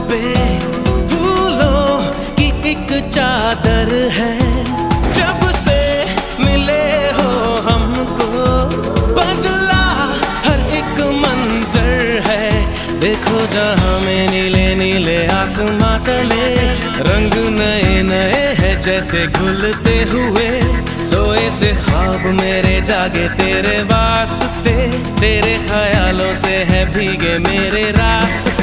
पे फूलों की एक चादर है। जब से मिले हो हमको बदला हर एक मंजर है। देखो जहां में नीले नीले आसमां तले रंग नए नए हैं जैसे घुलते हुए। सोए से ख्वाब मेरे जागे तेरे वास्ते, तेरे ख्यालों से है भीगे मेरे रास्ते।